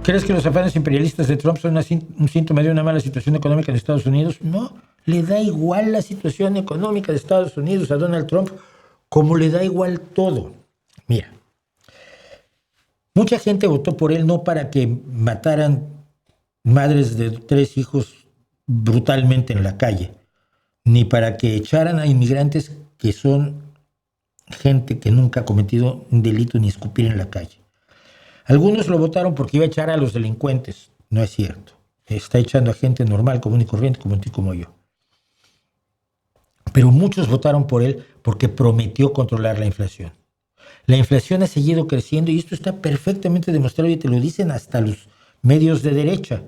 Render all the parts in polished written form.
¿Crees que los afanes imperialistas de Trump son un síntoma de una mala situación económica en Estados Unidos? No, le da igual la situación económica de Estados Unidos a Donald Trump como le da igual todo. Mira, mucha gente votó por él no para que mataran madres de 3 hijos brutalmente en la calle, ni para que echaran a inmigrantes que son gente que nunca ha cometido un delito ni escupir en la calle. Algunos lo votaron porque iba a echar a los delincuentes. No es cierto. Está echando a gente normal, común y corriente, como tú y como yo. Pero muchos votaron por él porque prometió controlar la inflación. La inflación ha seguido creciendo y esto está perfectamente demostrado y te lo dicen hasta los medios de derecha.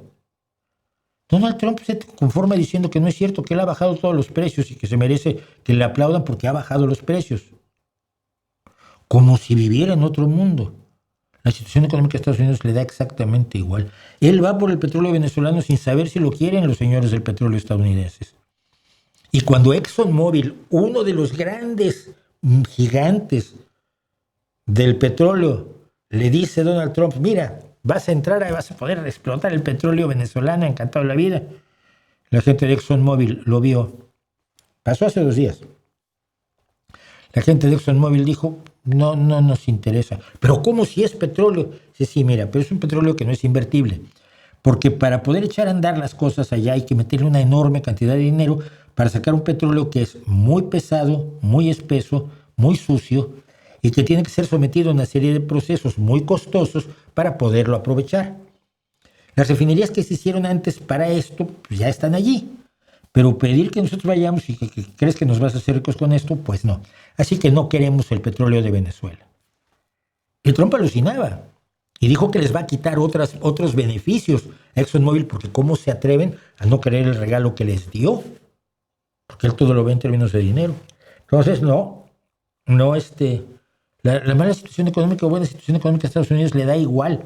Donald Trump se conforma diciendo que no es cierto, que él ha bajado todos los precios y que se merece que le aplaudan porque ha bajado los precios. Como si viviera en otro mundo. La situación económica de Estados Unidos le da exactamente igual. Él va por el petróleo venezolano sin saber si lo quieren los señores del petróleo estadounidenses. Y cuando ExxonMobil, uno de los grandes gigantes del petróleo, le dice a Donald Trump, mira, vas a poder explotar el petróleo venezolano, encantado de la vida. La gente de ExxonMobil lo vio. Pasó hace 2 días. La gente de ExxonMobil dijo, no nos interesa. Pero ¿cómo si es petróleo? Sí, mira, pero es un petróleo que no es invertible. Porque para poder echar a andar las cosas allá hay que meterle una enorme cantidad de dinero para sacar un petróleo que es muy pesado, muy espeso, muy sucio y que tiene que ser sometido a una serie de procesos muy costosos para poderlo aprovechar. Las refinerías que se hicieron antes para esto pues ya están allí. Pero pedir que nosotros vayamos y que crees que nos vas a hacer ricos con esto, pues no. Así que no queremos el petróleo de Venezuela. El Trump alucinaba y dijo que les va a quitar otros beneficios a ExxonMobil porque cómo se atreven a no querer el regalo que les dio. Porque él todo lo ve en términos de dinero. Entonces, la mala situación económica o buena situación económica de Estados Unidos le da igual.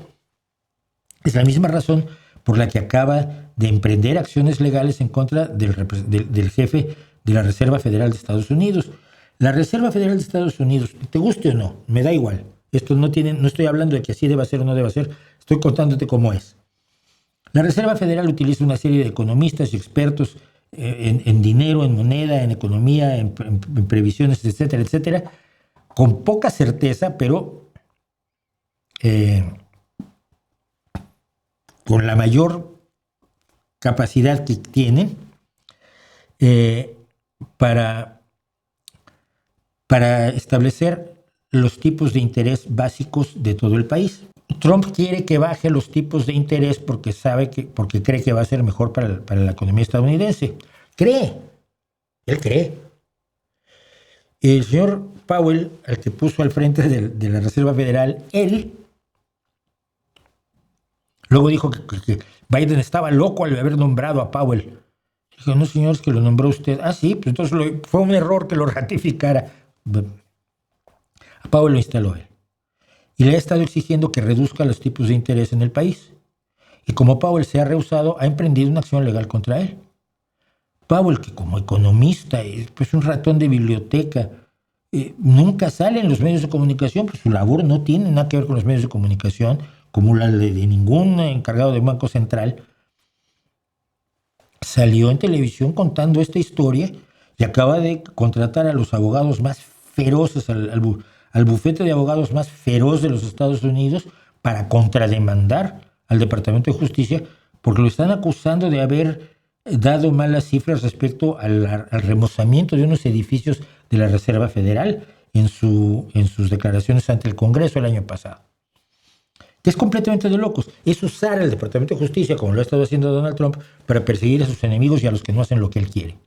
Es la misma razón por la que acaba de emprender acciones legales en contra del jefe de la Reserva Federal de Estados Unidos. La Reserva Federal de Estados Unidos, te guste o no, me da igual. Esto no estoy hablando de que así deba ser o no deba ser, estoy contándote cómo es. La Reserva Federal utiliza una serie de economistas y expertos en dinero, en moneda, en economía, en previsiones, etcétera, etcétera, con poca certeza, pero con la mayor capacidad que tienen para establecer los tipos de interés básicos de todo el país. Trump quiere que baje los tipos de interés porque cree que va a ser mejor para la economía estadounidense. Él cree. El señor Powell, al que puso al frente de la Reserva Federal, él luego dijo que Biden estaba loco al haber nombrado a Powell. Dijo, no, señor, es que lo nombró usted. Ah, sí, pues entonces fue un error que lo ratificara. A Powell lo instaló él. Y le ha estado exigiendo que reduzca los tipos de interés en el país. Y como Powell se ha rehusado, ha emprendido una acción legal contra él. Powell, que como economista es pues un ratón de biblioteca, nunca sale en los medios de comunicación, pues su labor no tiene nada que ver con los medios de comunicación, como la de ningún encargado de Banco Central, salió en televisión contando esta historia y acaba de contratar a los abogados más feroces, al bufete de abogados más feroz de los Estados Unidos para contrademandar al Departamento de Justicia porque lo están acusando de haber dado malas cifras respecto al remozamiento de unos edificios de la Reserva Federal en sus declaraciones ante el Congreso el año pasado. Que es completamente de locos. Es usar el Departamento de Justicia, como lo ha estado haciendo Donald Trump, para perseguir a sus enemigos y a los que no hacen lo que él quiere.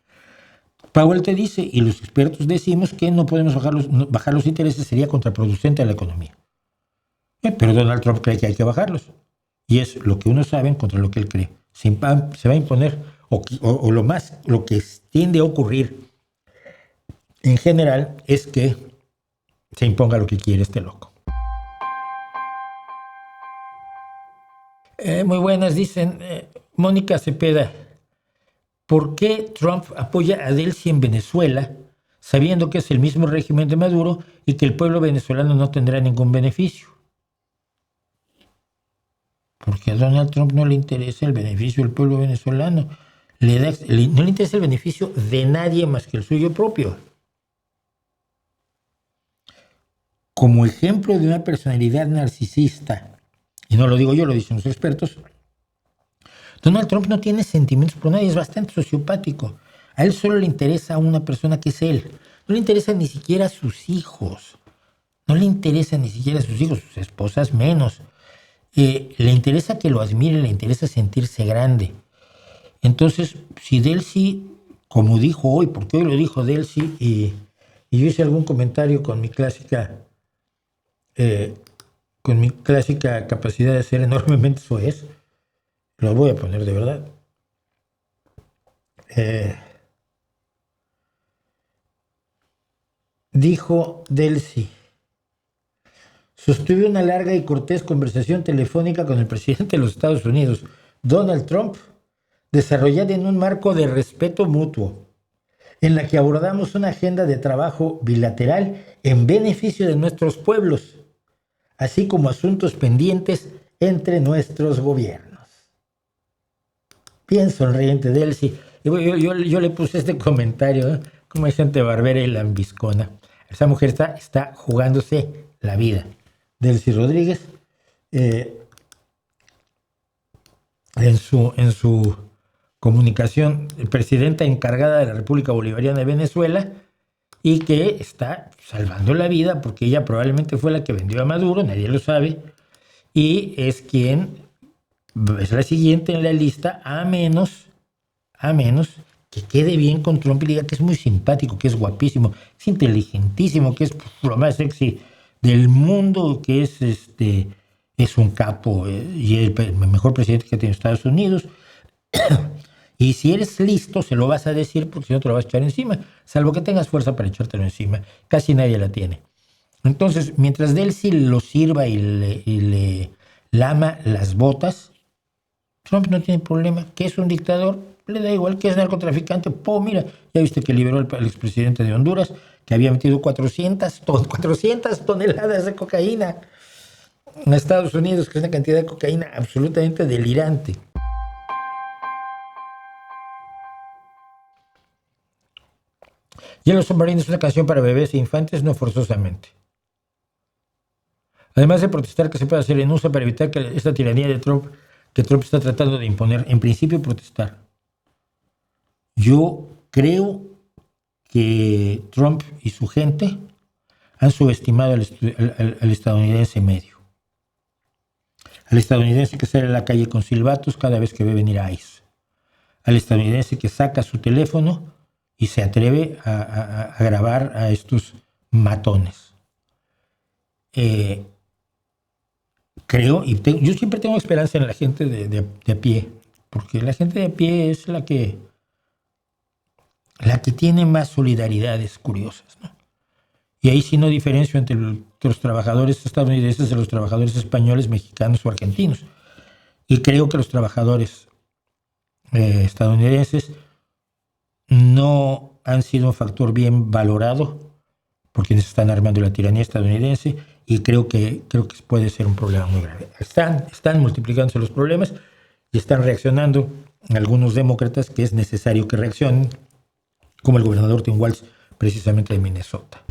Powell te dice, y los expertos decimos, que no podemos bajar los intereses, sería contraproducente a la economía. Pero Donald Trump cree que hay que bajarlos. Y es lo que unos saben contra lo que él cree. Se va a imponer, lo que tiende a ocurrir en general es que se imponga lo que quiere este loco. Muy buenas, dicen Mónica Cepeda. ¿Por qué Trump apoya a Delcy en Venezuela, sabiendo que es el mismo régimen de Maduro y que el pueblo venezolano no tendrá ningún beneficio? porque a Donald Trump no le interesa el beneficio del pueblo venezolano. No le interesa el beneficio de nadie más que el suyo propio. Como ejemplo de una personalidad narcisista, y no lo digo yo, lo dicen los expertos, Donald Trump no tiene sentimientos por nadie, es bastante sociopático. A él solo le interesa a una persona que es él. No le interesa ni siquiera a sus hijos. No le interesa ni siquiera a sus hijos, sus esposas menos. Le interesa que lo admire, le interesa sentirse grande. Entonces, si Delcy, como dijo hoy, porque hoy lo dijo Delcy, y yo hice algún comentario con mi clásica capacidad de ser enormemente soez, lo voy a poner de verdad. Dijo Delcy: sostuve una larga y cortés conversación telefónica con el presidente de los Estados Unidos, Donald Trump, desarrollada en un marco de respeto mutuo, en la que abordamos una agenda de trabajo bilateral en beneficio de nuestros pueblos, así como asuntos pendientes entre nuestros gobiernos. Bien sonriente Delcy. Yo le puse este comentario, como hay gente barbera y lambiscona. Esa mujer está jugándose la vida. Delcy Rodríguez, en su comunicación, presidenta encargada de la República Bolivariana de Venezuela, y que está salvando la vida porque ella probablemente fue la que vendió a Maduro, nadie lo sabe, y es la siguiente en la lista, a menos que quede bien con Trump y diga que es muy simpático, que es guapísimo, es inteligentísimo, que es lo más sexy del mundo, que es un capo y el mejor presidente que ha tenido Estados Unidos. Y si eres listo, se lo vas a decir, porque si no te lo vas a echar encima, salvo que tengas fuerza para echártelo encima. Casi nadie la tiene. Entonces, mientras Delcy lo sirva y le lama las botas, Trump no tiene problema. Que es un dictador, le da igual. Que es narcotraficante, mira, ya viste que liberó al expresidente de Honduras, que había metido 400 toneladas de cocaína en Estados Unidos, que es una cantidad de cocaína absolutamente delirante. Yellow Submarine es una canción para bebés e infantes, no forzosamente. Además de protestar que se puede hacer en USA para evitar que esta tiranía de Trump, que Trump está tratando de imponer, en principio protestar. Yo creo que Trump y su gente han subestimado al estadounidense medio. Al estadounidense que sale a la calle con silbatos cada vez que ve venir a ICE. Al estadounidense que saca su teléfono y se atreve a grabar a estos matones. Creo, yo siempre tengo esperanza en la gente de a pie, porque la gente de a pie es la que tiene más solidaridades curiosas, ¿no? Y ahí sí no diferencio entre los trabajadores estadounidenses de los trabajadores españoles, mexicanos o argentinos. Y creo que los trabajadores estadounidenses no han sido un factor bien valorado por quienes están armando la tiranía estadounidense, y creo que puede ser un problema muy grave. Están multiplicándose los problemas y están reaccionando algunos demócratas que es necesario que reaccionen, como el gobernador Tim Walz, precisamente de Minnesota.